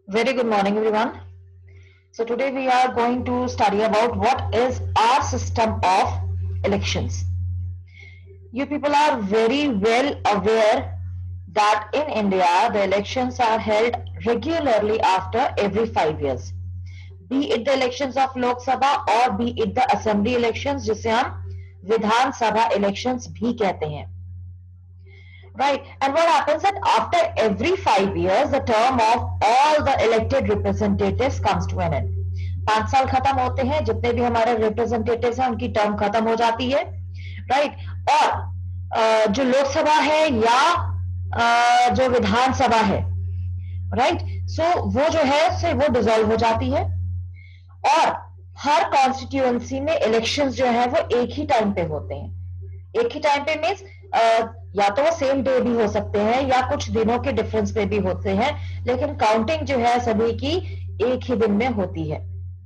Very good morning, everyone. So today we are going to study about what is our system of elections. You people are very well aware that in India the elections are held regularly after every 5 years. Be it the elections of Lok Sabha or be it the assembly elections, जिसे हम Vidhan Sabha elections भी कहते हैं. Right. And what happens that after every 5 years, the term of all the elected representatives comes to an end. 5 साल खत्म होते हैं, जितने भी हमारे रिप्रेजेंटेटिव्स हैं उनकी टर्म खत्म हो जाती है, राइट. और जो लोकसभा है या जो विधानसभा है, राइट, सो वो जो है से वो डिसॉल्व हो जाती है. और हर कॉन्स्टिट्यूएंसी में इलेक्शंस जो है वो एक ही टाइम पे होते हैं. एक ही टाइम पे मीन्स या तो वो सेम डे भी हो सकते हैं या कुछ दिनों के डिफरेंस पे भी होते हैं, लेकिन काउंटिंग जो है सभी की एक ही दिन में होती है,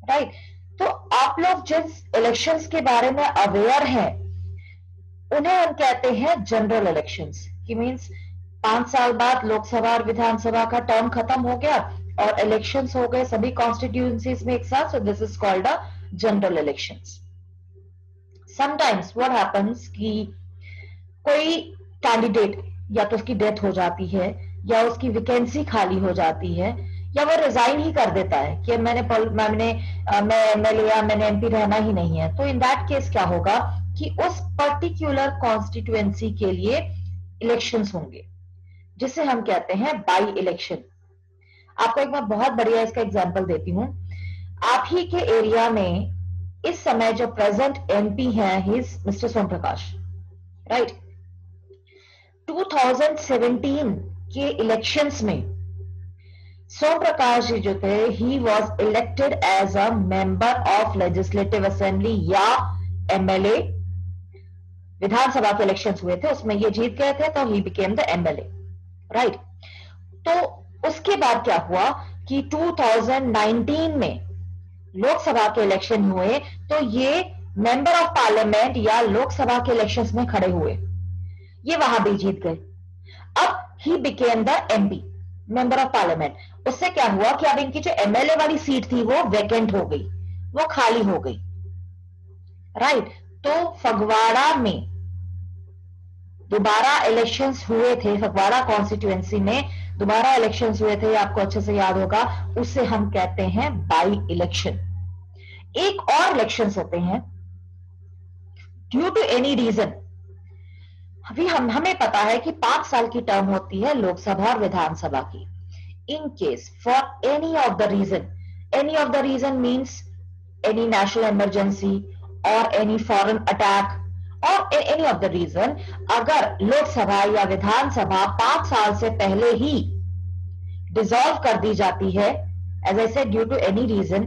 राइट. तो आप लोग जिस इलेक्शंस के बारे में अवेयर हैं उन्हें हम कहते हैं जनरल इलेक्शंस, कि मीन्स 5 साल बाद लोकसभा और विधानसभा का टर्म खत्म हो गया और इलेक्शंस हो गए सभी कॉन्स्टिट्यूएंसीज में एक साथ. So this is called a general elections. Sometimes what happens कि कोई कैंडिडेट या तो उसकी डेथ हो जाती है या उसकी वैकेंसी खाली हो जाती है या वो रिजाइन ही कर देता है कि मैं एमएलए या मैंने एमपी रहना ही नहीं है. तो इन दैट केस क्या होगा कि उस पर्टिकुलर कॉन्स्टिट्यूएंसी के लिए इलेक्शंस होंगे जिसे हम कहते हैं बाई इलेक्शन. आपको एक मैं बहुत बढ़िया इसका एग्जांपल देती हूँ. आप ही के एरिया में इस समय जो प्रेजेंट एमपी हैं he is Mister Som Prakash, right. 2017 के इलेक्शंस में सोम प्रकाश जी जो थे he was elected as a member of legislative assembly या एमएलए. विधानसभा के इलेक्शंस हुए थे, उसमें ये जीत गए थे तो he became the MLA, right. तो उसके बाद क्या हुआ कि 2019 में लोकसभा के इलेक्शन हुए तो ये मेंबर ऑफ पार्लियामेंट या लोकसभा के इलेक्शंस में खड़े हुए, ये वहां भी जीत गए. अब he became the MP, member of parliament. उससे क्या हुआ कि अब इनकी जो एमएलए वाली सीट थी वो वैकेंट हो गई, वो खाली हो गई, राइट. तो फगवाड़ा में दोबारा इलेक्शंस हुए थे, फगवाड़ा कॉन्स्टिट्यूएंसी में दोबारा इलेक्शंस हुए थे, आपको अच्छे से याद होगा. उसे हम कहते हैं बाई इलेक्शन. एक और इलेक्शंस होते हैं ड्यू टू एनी रीजन. अभी हमें पता है कि 5 साल की टर्म होती है लोकसभा और विधानसभा की. In case for any of the reason means any national emergency और एनी फॉरेन अटैक और एनी ऑफ द रीजन, अगर लोकसभा या विधानसभा 5 साल से पहले ही डिसॉल्व कर दी जाती है, as I said due to any reason,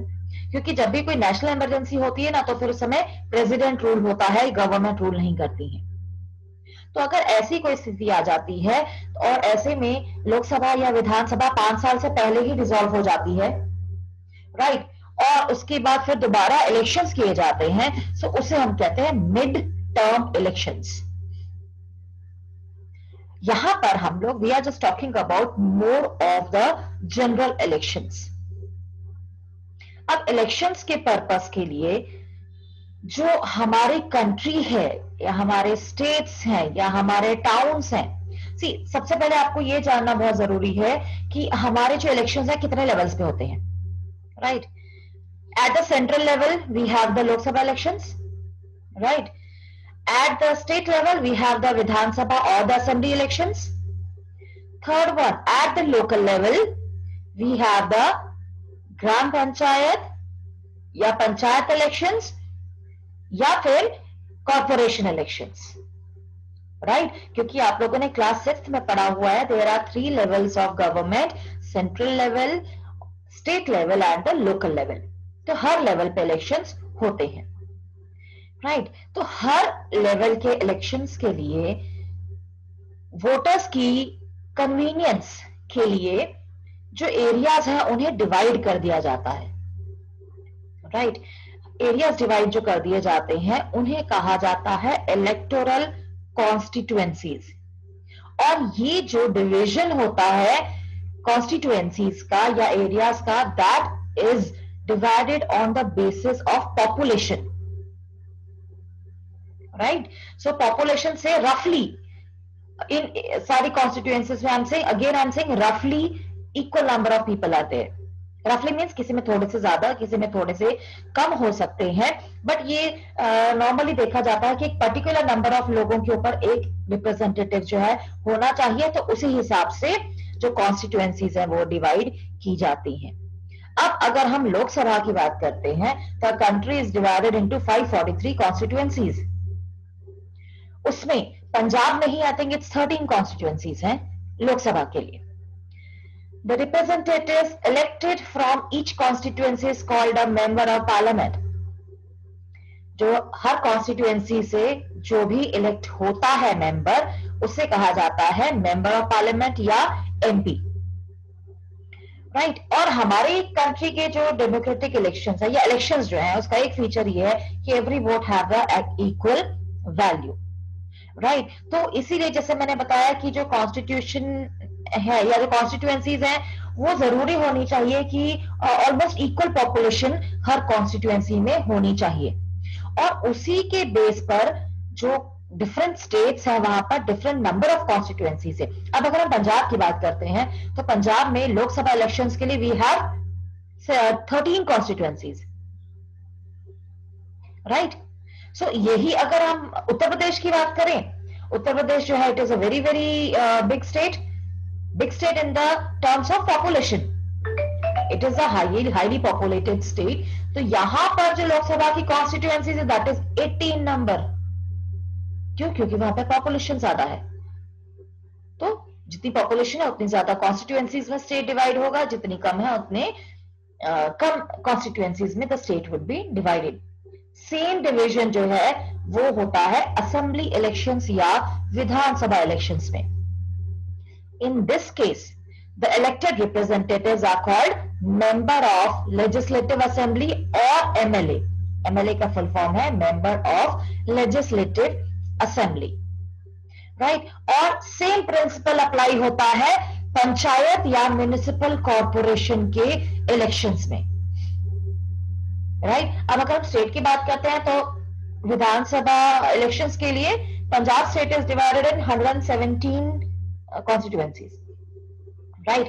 क्योंकि जब भी कोई नेशनल इमरजेंसी होती है ना तो फिर उस समय प्रेसिडेंट रूल होता है, गवर्नमेंट रूल नहीं करती है. तो अगर ऐसी कोई स्थिति आ जाती है और ऐसे में लोकसभा या विधानसभा 5 साल से पहले ही डिसॉल्व हो जाती है, राइट, और उसके बाद फिर दोबारा इलेक्शंस किए जाते हैं, सो उसे हम कहते हैं मिड टर्म इलेक्शंस. यहां पर हम लोग we are just talking about more of the general elections. अब इलेक्शंस के पर्पस के लिए जो हमारी कंट्री है या हमारे स्टेट्स हैं या हमारे टाउन्स हैं, सबसे पहले आपको ये जानना बहुत जरूरी है कि हमारे जो इलेक्शंस हैं कितने लेवल्स पे होते हैं, right. At the central level we have the Lok Sabha elections, right. At the state level, we have the Vidhan Sabha or the assembly elections. Third one, at the local level, we have the Gram Panchayat या panchayat elections या फिर corporation elections, right? क्योंकि आप लोगों ने class 6th में पढ़ा हुआ है, there are 3 levels of government, central level, state level and the local level. तो हर लेवल पे इलेक्शंस होते हैं, राइट. तो हर लेवल के इलेक्शंस के लिए वोटर्स की कन्वीनियंस के लिए जो एरियाज हैं उन्हें डिवाइड कर दिया जाता है, राइट. एरियाज डिवाइड जो कर दिए जाते हैं उन्हें कहा जाता है इलेक्टोरल कॉन्स्टिट्यूएंसीज. और ये जो डिवीजन होता है कॉन्स्टिट्यूएंसीज का या एरियाज का, that is divided on the basis of population, right? So population से रफली इन सारी कॉन्स्टिट्यूएंसीज में आई एम सेइंग रफली इक्वल नंबर ऑफ पीपल आते हैं. रफली मीन्स किसी में थोड़े से ज्यादा, किसी में थोड़े से कम हो सकते हैं, बट ये नॉर्मली देखा जाता है कि एक पर्टिकुलर नंबर ऑफ लोगों के ऊपर एक रिप्रेजेंटेटिव जो है होना चाहिए, तो उसी हिसाब से जो कॉन्स्टिट्यूएंसीज है वो डिवाइड की जाती हैं. अब अगर हम लोकसभा की बात करते हैं तो country is divided into 543 constituencies. उसमें पंजाब में ही आई थिंक इट्स 13 कॉन्स्टिट्यूएंसीज हैं लोकसभा के लिए. The representatives elected from each constituency is called a member of parliament. जो हर कॉन्स्टिट्यूएंसी से जो भी इलेक्ट होता है मेंबर, उसे कहा जाता है मेंबर ऑफ पार्लियामेंट या एमपी, राइट? और हमारी कंट्री के जो डेमोक्रेटिक इलेक्शंस है या इलेक्शंस जो है, उसका एक फीचर ये है कि every vote have the equal value, right? तो इसीलिए जैसे मैंने बताया कि जो कॉन्स्टिट्यूशन है या जो कॉन्स्टिट्यूएंसीज हैं, वो जरूरी होनी चाहिए कि ऑलमोस्ट इक्वल पॉपुलेशन हर कॉन्स्टिट्यूएंसी में होनी चाहिए, और उसी के बेस पर जो डिफरेंट स्टेट्स है वहां पर डिफरेंट नंबर ऑफ कॉन्स्टिट्यूएंसीज है. अब अगर हम पंजाब की बात करते हैं तो पंजाब में लोकसभा इलेक्शंस के लिए वी हैव 13 कॉन्स्टिट्यूएंसीज, राइट? सो यही अगर हम उत्तर प्रदेश की बात करें, उत्तर प्रदेश जो है it is a very very big state in the terms of population. It is a highly populated state. तो यहां पर जो लोकसभा की कॉन्स्टिट्यूएंसीज है दैट इज 18 नंबर. क्यों? क्योंकि वहां पर पॉपुलेशन ज्यादा है. तो जितनी पॉपुलेशन है उतनी ज्यादा कॉन्स्टिट्यूएंसीज में स्टेट डिवाइड होगा, जितनी कम है उतने कम कॉन्स्टिट्यूएंसीज में the state would be divided. Same division जो है वो होता है असेंबली इलेक्शंस या विधानसभा इलेक्शंस में. In this case, the elected representatives are called member of Legislative Assembly or MLA. MLA का full form है Member of Legislative Assembly, right? और same principle apply होता है पंचायत या म्युनिसिपल कॉर्पोरेशन के इलेक्शंस में, right? अब अगर हम स्टेट की बात करते हैं तो विधानसभा इलेक्शंस के लिए Punjab state is divided in 117 constituencies, right?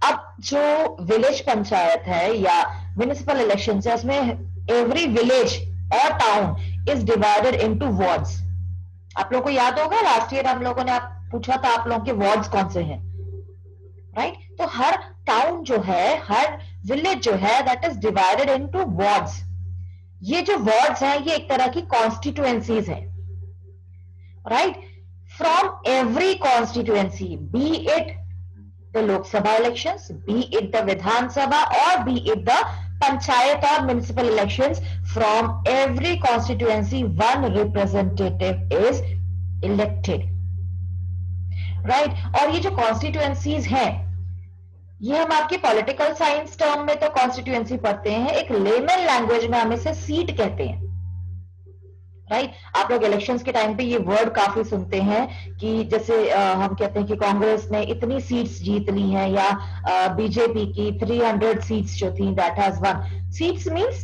अब जो विलेज पंचायत है या म्युनिसिपल इलेक्शन है, उसमें एवरी विलेज और town is divided into wards. आप लोगों को याद होगा लास्ट ईयर हम लोगों ने पूछा था आप लोगों के वार्ड्स कौन से हैं, राइट? तो हर टाउन जो है, हर विलेज जो है that is divided into wards. ये जो वार्ड्स हैं ये एक तरह की कॉन्स्टिट्यूएंसीज हैं, right? From every constituency, be it the Lok Sabha elections, be it the Vidhan Sabha, or be it the Panchayat or municipal elections, from every constituency, one representative is elected, right? और ये जो constituencies हैं, ये हम आपके political science term में तो constituency पढ़ते हैं, एक लेमन लैंग्वेज में हम इसे सीट कहते हैं, राइट? आप लोग इलेक्शंस के टाइम पे ये वर्ड काफी सुनते हैं कि जैसे हम कहते हैं कि कांग्रेस ने इतनी सीट्स जीत ली हैं या बीजेपी की 300 सीट्स जो थी that has one. Seats means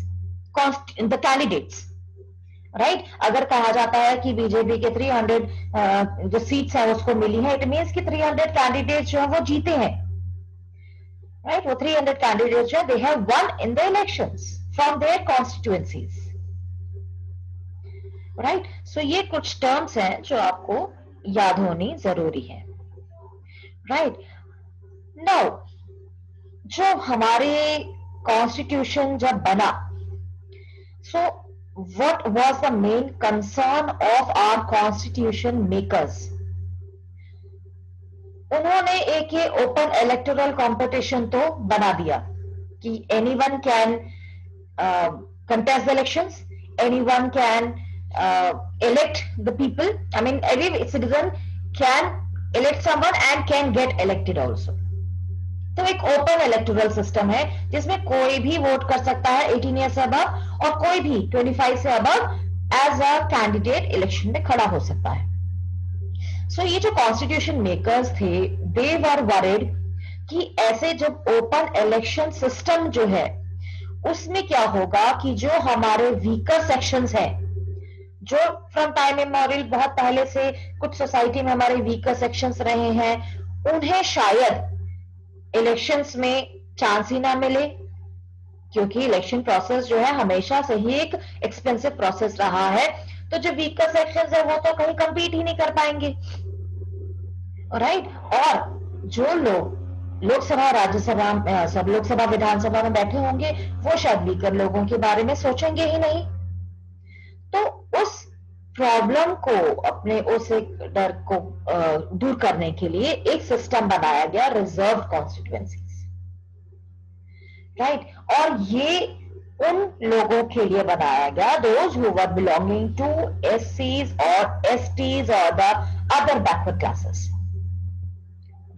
the candidates, right? अगर कहा जाता है कि बीजेपी के 300 जो सीट्स हैं उसको मिली है, इट मींस कि 300 कैंडिडेट्स जो है वो जीते हैं, राइट? वो 300 कैंडिडेट्स जो है they have won in the elections from their constituencies, right? So ये कुछ टर्म्स हैं जो आपको याद होनी जरूरी है, राइट? नाउ जो हमारे कॉन्स्टिट्यूशन जब बना, so what was the main concern of our constitution makers? उन्होंने एक ये ओपन इलेक्टोरल कंपटीशन तो बना दिया कि anyone can contest the elections, anyone can elect the people. I mean, every citizen can elect someone and can get elected also. तो एक open electoral system है जिसमें कोई भी वोट कर सकता है 18 ईयर से अबव, और कोई भी 25 से above age a candidate election में खड़ा हो सकता है. सो ये जो कॉन्स्टिट्यूशन मेकर्स थे, दे वर वरीड कि ऐसे जब ओपन इलेक्शन सिस्टम जो है उसमें क्या होगा कि जो हमारे वीकर सेक्शंस हैं, जो फ्रॉम टाइम इमोरियल बहुत पहले से कुछ सोसाइटी में हमारे वीकर सेक्शंस रहे हैं, उन्हें शायद इलेक्शंस में चांस ही ना मिले, क्योंकि इलेक्शन प्रोसेस जो है हमेशा से ही एक एक्सपेंसिव प्रोसेस रहा है। तो जो वीकर सेक्शंस है वो तो कहीं compete ही नहीं कर पाएंगे, राइट। और जो लोग लोकसभा राज्यसभा सब लोकसभा विधानसभा में बैठे होंगे वो शायद वीकर लोगों के बारे में सोचेंगे ही नहीं। तो उस प्रॉब्लम को, अपने उस एक डर को दूर करने के लिए एक सिस्टम बनाया गया, रिजर्व कॉन्स्टिट्यूएंसीज, राइट। और ये उन लोगों के लिए बनाया गया, those who were belonging to एससीज और एसटीज और the other backward classes,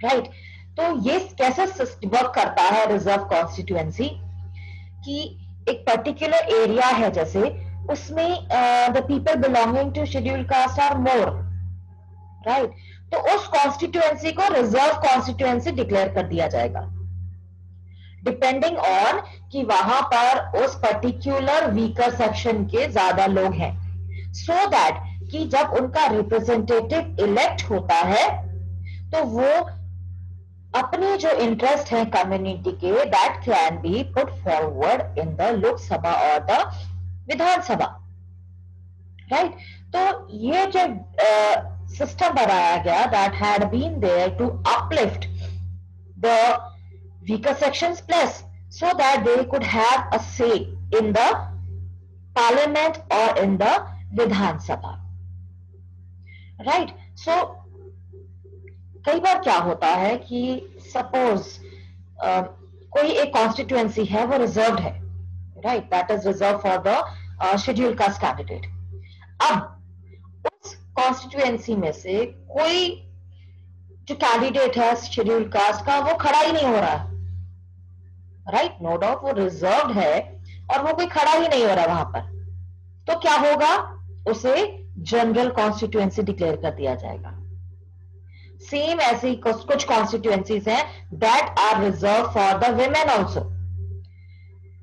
right. तो ये कैसे वर्क करता है रिजर्व कॉन्स्टिट्यूएंसी, कि एक पर्टिकुलर एरिया है, जैसे उसमें the people belonging to schedule caste are more, right. तो उस कॉन्स्टिट्यूएंसी को रिजर्व कॉन्स्टिट्यूएंसी डिक्लेयर कर दिया जाएगा, डिपेंडिंग ऑन कि वहां पर उस पर्टिकुलर वीकर सेक्शन के ज्यादा लोग हैं, सो दैट कि जब उनका रिप्रेजेंटेटिव इलेक्ट होता है तो वो अपने जो इंटरेस्ट है कम्युनिटी के, that can be put forward in the Lok Sabha और द विधानसभा, राइट। तो ये जो सिस्टम बनाया गया, that had been there to uplift the weaker sections plus so that they could have a say in the parliament or in the Vidhan Sabha, right. So कई बार क्या होता है कि सपोज कोई एक कॉन्स्टिट्यूएंसी है वो रिजर्व्ड है, right, that is reserve for the schedule caste candidate. अब उस कॉन्स्टिट्यूएंसी में से कोई जो कैंडिडेट है शेड्यूल कास्ट का वो खड़ा ही नहीं हो रहा, राइट, नो डाउट वो रिजर्व्ड है और वो कोई खड़ा ही नहीं हो रहा वहां पर, तो क्या होगा, उसे जनरल कॉन्स्टिट्यूएंसी डिक्लेयर कर दिया जाएगा। सेम ऐसे ही कुछ कॉन्स्टिट्यूएंसीज हैं that are reserve for the women also.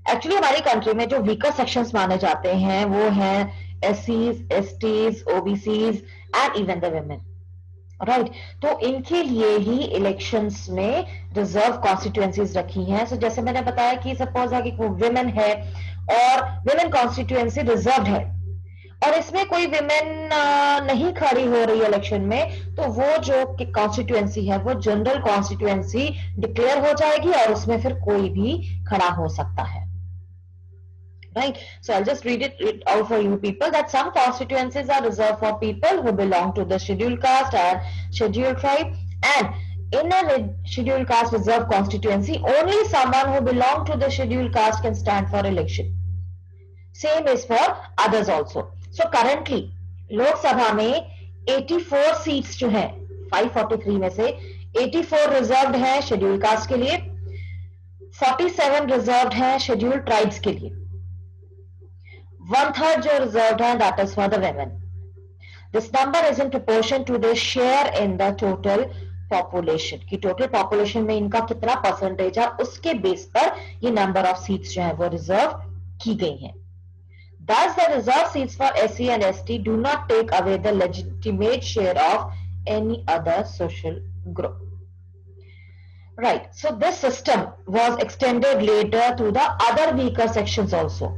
Actually हमारी कंट्री में जो वीकर सेक्शंस माने जाते हैं वो हैं एससीज, STs, OBCs and even the women, right. तो इनके लिए ही इलेक्शंस में रिजर्व कॉन्स्टिट्यूएंसीज रखी हैं। सो जैसे मैंने बताया कि सपोज है कि विमेन है और विमेन कॉन्स्टिट्यूएंसी रिजर्व्ड है और इसमें कोई विमेन नहीं खड़ी हो रही इलेक्शन में, तो वो जो कॉन्स्टिट्यूएंसी है वो जनरल कॉन्स्टिट्यूएंसी डिक्लेयर हो जाएगी और उसमें फिर कोई भी खड़ा हो सकता है, right. So I'll just read it out for you people, that some constituencies are reserved for people who belong to the scheduled caste and scheduled tribe, and in a scheduled caste reserved constituency only someone who belong to the scheduled caste can stand for election. Same is for others also. So currently lok sabha mein 84 seats जो हैं 543 में से 84 reserved है schedule caste के लिए, 47 reserved है schedule tribes के लिए, 1/3 जो रिजर्व्ड है that is for the women. This number is in proportion to their share in the total population, कि टोटल पॉपुलेशन में इनका कितना परसेंटेज है उसके बेस पर ये नंबर ऑफ सीट्स जो है वो रिजर्व की गई हैं. Thus the reserved seats for SC and ST do not take away the legitimate share of any other social group. Right. So this system was extended later to the other weaker sections also.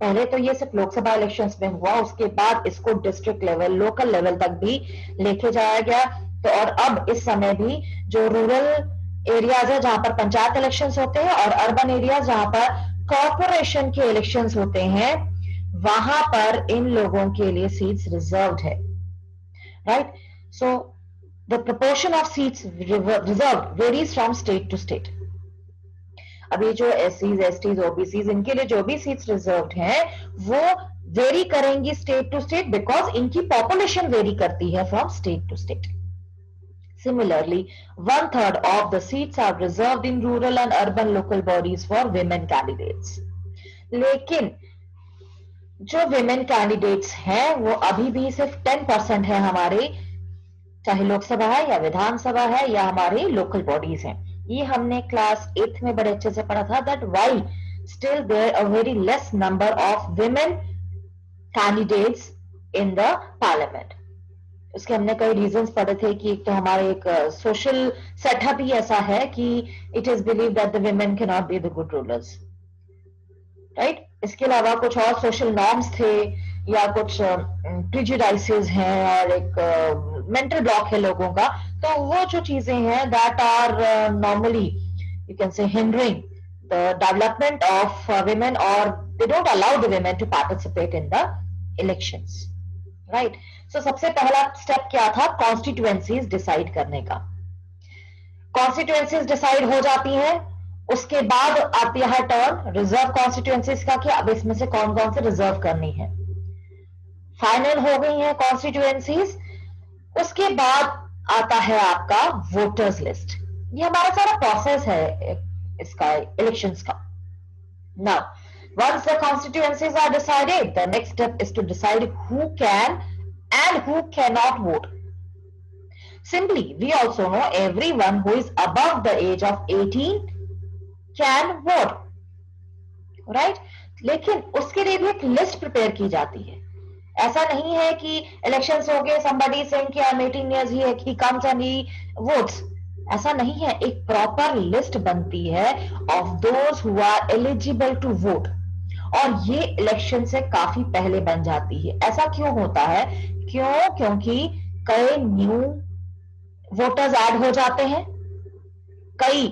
पहले तो ये सिर्फ Lok Sabha elections में हुआ, उसके बाद इसको district level, local level तक भी लेके जाया गया. तो और अब इस समय भी जो रूरल एरियाज है जहां पर पंचायत इलेक्शंस होते हैं और अर्बन एरियाज जहां पर कॉर्पोरेशन के इलेक्शंस होते हैं, वहां पर इन लोगों के लिए सीट्स रिजर्व्ड है. Right. So the proportion of seats reserved varies from state to state. अभी जो एससीज, एसटीज, ओबीसीज, इनके लिए जो भी सीट्स रिजर्व्ड हैं वो वेरी करेंगी स्टेट टू स्टेट, बिकॉज इनकी पॉपुलेशन वेरी करती है from state to state. Similarly, 1/3 of the seats are reserved in rural and urban local bodies for women candidates. लेकिन जो women candidates हैं वो अभी भी सिर्फ 10% है हमारे, चाहे लोकसभा है या विधानसभा है या हमारे लोकल बॉडीज हैं. ये हमने क्लास 8th में बड़े अच्छे से पढ़ा था, that why still there a very less number of women candidates in the parliament. उसके हमने कई रीजंस पढ़े थे कि एक तो हमारे एक सोशल सेटअप ही ऐसा है कि it is believe that the women can not be the good rulers, right. इसके अलावा कुछ और सोशल नॉर्म्स थे या कुछ प्रिजुडाइसेस हैं और एक मेंटल ब्लॉक है लोगों का। तो वो जो चीजें हैं that are normally you can say hindering the development of women or they don't allow the women to participate in the elections, right? So सबसे पहला स्टेप क्या था? कॉन्स्टिट्यूएंसीज डिसाइड करने का। कॉन्स्टिट्यूएंसीज डिसाइड हो जाती हैं, उसके बाद आती है टर्न रिजर्व कॉन्स्टिट्यूएंसीज का कि अब इसमें से कौन कौन से रिजर्व करनी है। फाइनल हो गई है कॉन्स्टिट्यूएंसीज, उसके बाद आता है आपका वोटर्स लिस्ट। ये हमारा सारा प्रोसेस है इसका, इलेक्शंस का। Now once the constituencies are decided, the next step is to decide who can and who cannot vote. Simply, we also know everyone who is above the age of 18 can vote, right? लेकिन उसके लिए भी एक list prepare की जाती है। ऐसा नहीं है कि इलेक्शंस हो गए, somebody saying कि I'm 18 years, he comes and he votes, ऐसा नहीं है। एक प्रॉपर लिस्ट बनती है of those who are eligible to vote, और ये इलेक्शन से काफी पहले बन जाती है। ऐसा क्यों होता है? क्योंकि कई न्यू वोटर्स ऐड हो जाते हैं, कई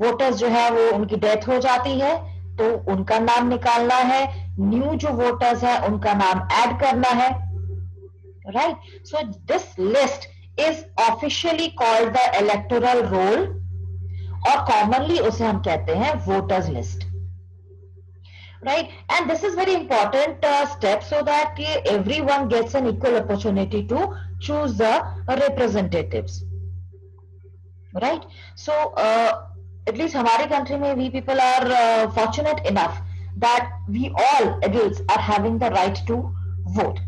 वोटर्स जो है वो उनकी डेथ हो जाती है तो उनका नाम निकालना है, न्यू जो वोटर्स है उनका नाम ऐड करना है, right? So this list is officially called the electoral roll, और कॉमनली उसे हम कहते हैं voters list, right? And this is very important step so that everyone gets an equal opportunity to choose the representatives, right? So at least हमारे country में we people are fortunate enough that we all adults are having the right to vote,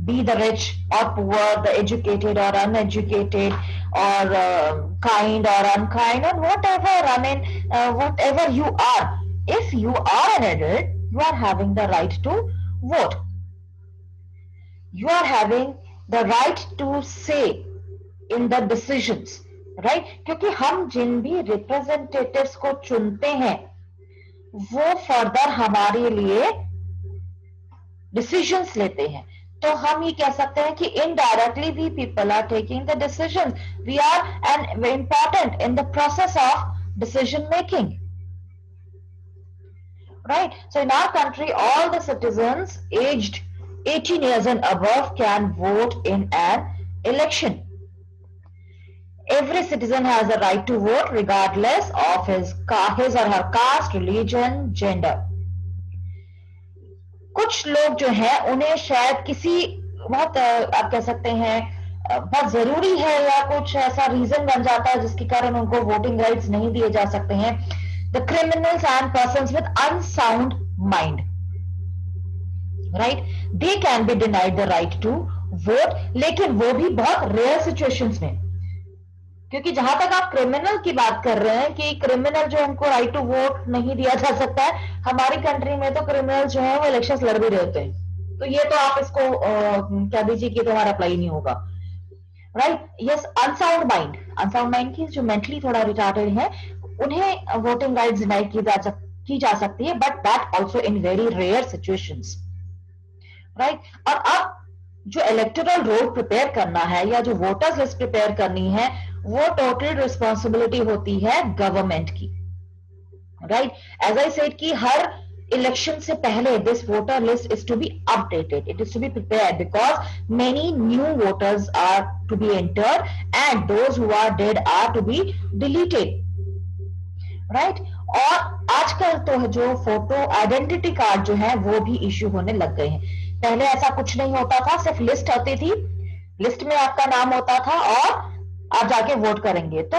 be the rich or poor, the educated or uneducated, or kind or unkind, or whatever. I mean, whatever you are, if you are an adult, you are having the right to vote. You are having the right to say in the decisions, right? क्योंकि हम जिन भी representatives को चुनते हैं वो further हमारे लिए decisions लेते हैं। तो हम ये कह सकते हैं कि indirectly we people are taking the decisions. We are an important in the process of decision making. Right? So in our country, all the citizens aged 18 years and above can vote in an election. Every citizen has a right to vote regardless of his or her caste, religion, gender. कुछ लोग जो है उन्हें शायद किसी बहुत आप कह सकते हैं बहुत जरूरी है या कुछ ऐसा रीजन बन जाता है जिसके कारण उनको वोटिंग राइट्स नहीं दिए जा सकते हैं। The criminals and persons with unsound mind, right? They can be denied the right to vote, लेकिन वो भी बहुत रेयर सिचुएशंस में, क्योंकि जहां तक आप क्रिमिनल की बात कर रहे हैं कि क्रिमिनल जो उनको राइट टू वोट नहीं दिया जा सकता है, हमारी कंट्री में तो क्रिमिनल जो है वो इलेक्शंस लड़ भी रहे होते हैं, तो ये तो आप इसको कह दीजिए कि तुम्हारा अप्लाई नहीं होगा, राइट? यस, अनसाउंड माइंड की जो मेंटली थोड़ा रिटार्टेड है उन्हें वोटिंग राइट्स डिनाई की जा सकती है, but that also in very rare situations, right? और अब जो इलेक्टोरल रोल प्रिपेयर करना है या जो वोटर्स लिस्ट प्रिपेयर करनी है वो टोटल रिस्पॉन्सिबिलिटी होती है गवर्नमेंट की, राइट? एज आई सेड कि हर इलेक्शन से पहले this voter list is to be updated, it is to be prepared because many new voters are to be entered and those who are dead are to be deleted, right? और आजकल तो जो photo identity card जो है वो भी issue होने लग गए हैं। पहले ऐसा कुछ नहीं होता था, सिर्फ लिस्ट आती थी, लिस्ट में आपका नाम होता था और आप जाके वोट करेंगे। तो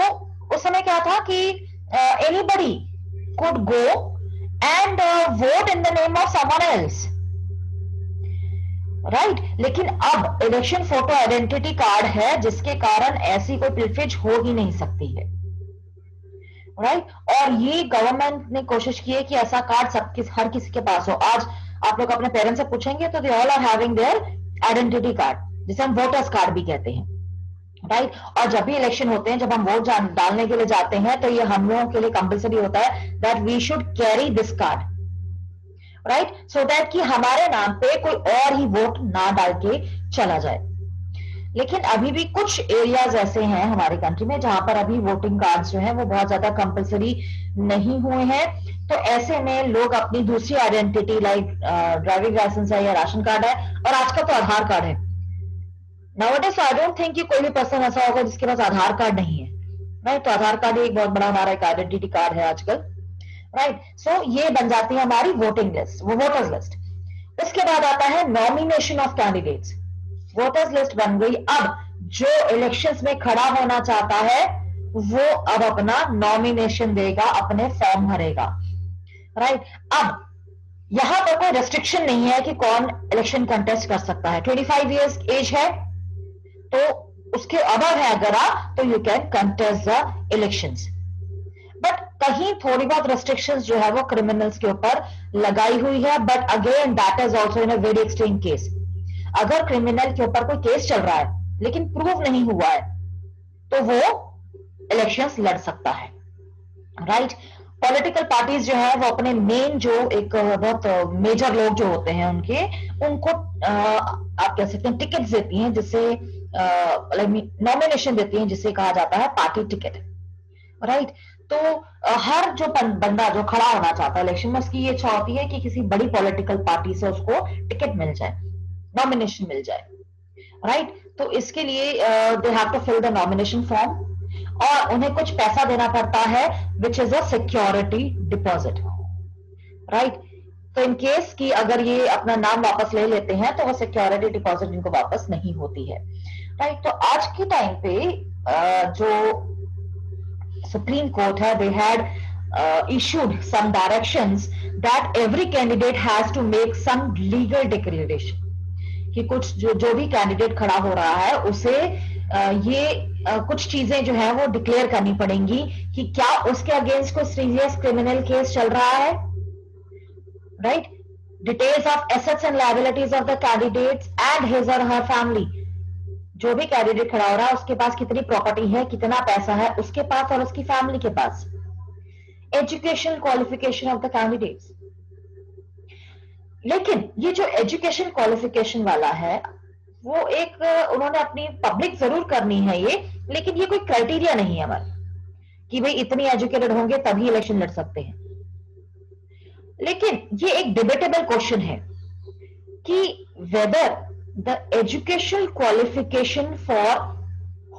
उस समय क्या था कि anybody could go and vote in the name of someone else, right? लेकिन अब इलेक्शन फोटो आइडेंटिटी कार्ड है जिसके कारण ऐसी कोई प्रिविलेज हो ही नहीं सकती है, राइट। और ये गवर्नमेंट ने कोशिश की है कि ऐसा कार्ड हर किसी के पास हो। आज आप लोग अपने पेरेंट्स से पूछेंगे तो they all are having their identity card, जिसे हम वोटर्स कार्ड भी कहते हैं, राइट। और जब भी इलेक्शन होते हैं, जब हम वोट डालने के लिए जाते हैं, तो ये हम लोगों के लिए कंपलसरी होता है that we should carry this card, right, so that कि हमारे नाम पे कोई और ही वोट ना डाल के चला जाए। लेकिन अभी भी कुछ एरियाज ऐसे हैं हमारे कंट्री में जहां पर अभी वोटिंग कार्ड्स जो हैं वो बहुत ज्यादा कंपलसरी नहीं हुए हैं। तो ऐसे में लोग अपनी दूसरी आइडेंटिटी लाइक ड्राइविंग लाइसेंस है या राशन कार्ड है, और आजकल तो आधार कार्ड है। नाउअडेज आई डोंट थिंक कि कोई भी पर्सन ऐसा होगा जिसके पास आधार कार्ड नहीं है, राइट। तो आधार कार्ड एक बहुत बड़ा हमारा एक आइडेंटिटी कार्ड है आजकल, राइट। सो ये बन जाती है हमारी वोटिंग लिस्ट, वो वोटर्स लिस्ट। उसके बाद आता है nomination of candidates. Voters list बन गई। अब जो इलेक्शंस में खड़ा होना चाहता है वो अब अपना नॉमिनेशन देगा, अपने फॉर्म भरेगा, राइट। अब यहां पर कोई रेस्ट्रिक्शन नहीं है कि कौन इलेक्शन कंटेस्ट कर सकता है। 25 इयर्स एज है तो उसके अबव है अगर आप, तो you can contest the elections. But कहीं थोड़ी बहुत रेस्ट्रिक्शंस जो है वो क्रिमिनल्स के ऊपर लगाई हुई है, but again that is also in a very extreme case. अगर क्रिमिनल के ऊपर कोई केस चल रहा है लेकिन प्रूव नहीं हुआ है तो वो इलेक्शंस लड़ सकता है, राइट। पॉलिटिकल पार्टीज जो है वो अपने मेन जो एक बहुत मेजर लोग जो होते हैं उनको आप कह सकते हैं टिकट्स देती हैं, जिससे नॉमिनेशन देती हैं, जिसे कहा जाता है पार्टी टिकट, राइट। तो हर जो बंदा जो खड़ा होना चाहता है इलेक्शन में, उसकी ये इच्छा होती है कि किसी बड़ी पॉलिटिकल पार्टी से उसको टिकट मिल जाए, नॉमिनेशन मिल जाए, राइट। तो इसके लिए they have to fill the nomination form और उन्हें कुछ पैसा देना पड़ता है which is a security deposit, right. तो इन केस कि अगर ये अपना नाम वापस ले लेते हैं तो वो सिक्योरिटी डिपॉजिट इनको वापस नहीं होती है, राइट। तो आज के टाइम पे जो सुप्रीम कोर्ट है, they had issued some directions that every candidate has to make some legal declaration कि कुछ जो भी कैंडिडेट खड़ा हो रहा है उसे ये कुछ चीजें जो है वो डिक्लेयर करनी पड़ेंगी कि क्या उसके अगेंस्ट कोई सीरियस क्रिमिनल केस चल रहा है, right. Details of assets and liabilities of the candidates and his और हर फैमिली। जो भी कैंडिडेट खड़ा हो रहा है उसके पास कितनी प्रॉपर्टी है, कितना पैसा है उसके पास और उसकी फैमिली के पास। Education qualification of the candidates. लेकिन ये जो एजुकेशन क्वालिफिकेशन वाला है वो एक उन्होंने अपनी पब्लिक जरूर करनी है ये, लेकिन ये कोई क्राइटेरिया नहीं है हमारा कि भाई इतनी एजुकेटेड होंगे तभी इलेक्शन लड़ सकते हैं। लेकिन ये एक डिबेटेबल क्वेश्चन है कि whether the educational qualification for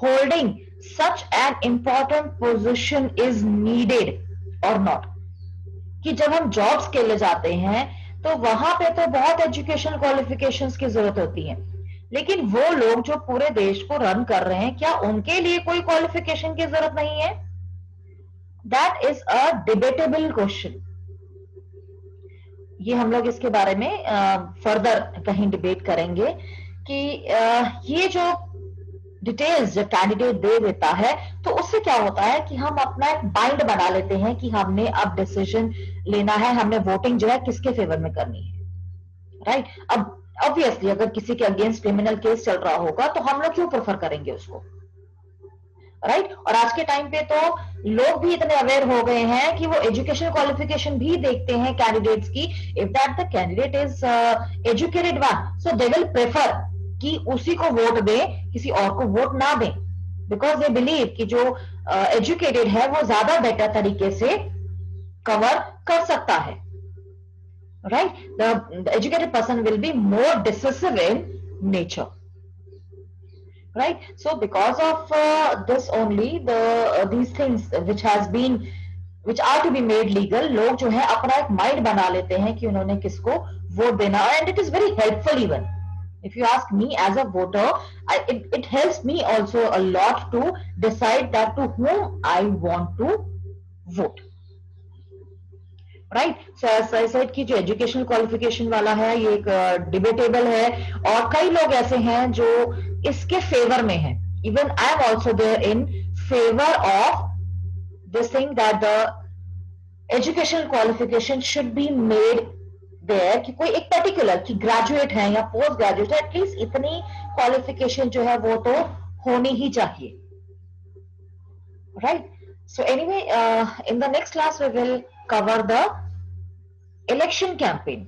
holding such an important position is needed और नॉट। कि जब हम जॉब्स के लिए जाते हैं तो वहां पे तो बहुत एजुकेशनल क्वालिफिकेशंस की जरूरत होती है, लेकिन वो लोग जो पूरे देश को रन कर रहे हैं क्या उनके लिए कोई क्वालिफिकेशन की जरूरत नहीं है? That is a debatable question. ये हम लोग इसके बारे में फर्दर कहीं डिबेट करेंगे कि ये जो डिटेल्स जब कैंडिडेट दे देता है तो उससे क्या होता है कि हम अपना एक बाइंड बना लेते हैं कि हमने अब डिसीजन लेना है, हमने वोटिंग जो है किसके फेवर में करनी है, राइट। अब ऑब्वियसली अगर किसी के अगेंस्ट क्रिमिनल केस चल रहा होगा तो हम लोग क्यों प्रेफर करेंगे उसको, राइट। और आज के टाइम पे तो लोग भी इतने अवेयर हो गए हैं कि वो एजुकेशन क्वालिफिकेशन भी देखते हैं कैंडिडेट्स की। If that the candidate is educated one so they will prefer कि उसी को वोट दें, किसी और को वोट ना दें, बिकॉज दे बिलीव कि जो एजुकेटेड है वो ज्यादा बेटर तरीके से कवर कर सकता है, right. The educated person will be more decisive in nature, right? So because of this only these things which are to be made legal, लोग जो है अपना एक माइंड बना लेते हैं कि उन्होंने किसको वोट देना, and it is very helpful even. If you ask me as a voter, it helps me also a lot to decide that to whom I want to vote. Right. So as I said कि जो educational qualification वाला है ये एक debatable है और कई लोग ऐसे हैं जो इसके फेवर में हैं। Even I am also there in favour of this thing that the educational qualification should be made there कि कोई एक पर्टिकुलर कि ग्रेजुएट है या पोस्ट ग्रेजुएट है, एटलीस्ट इतनी क्वालिफिकेशन जो है वो तो होनी ही चाहिए, right? So anyway, in the next class we will cover the election campaign.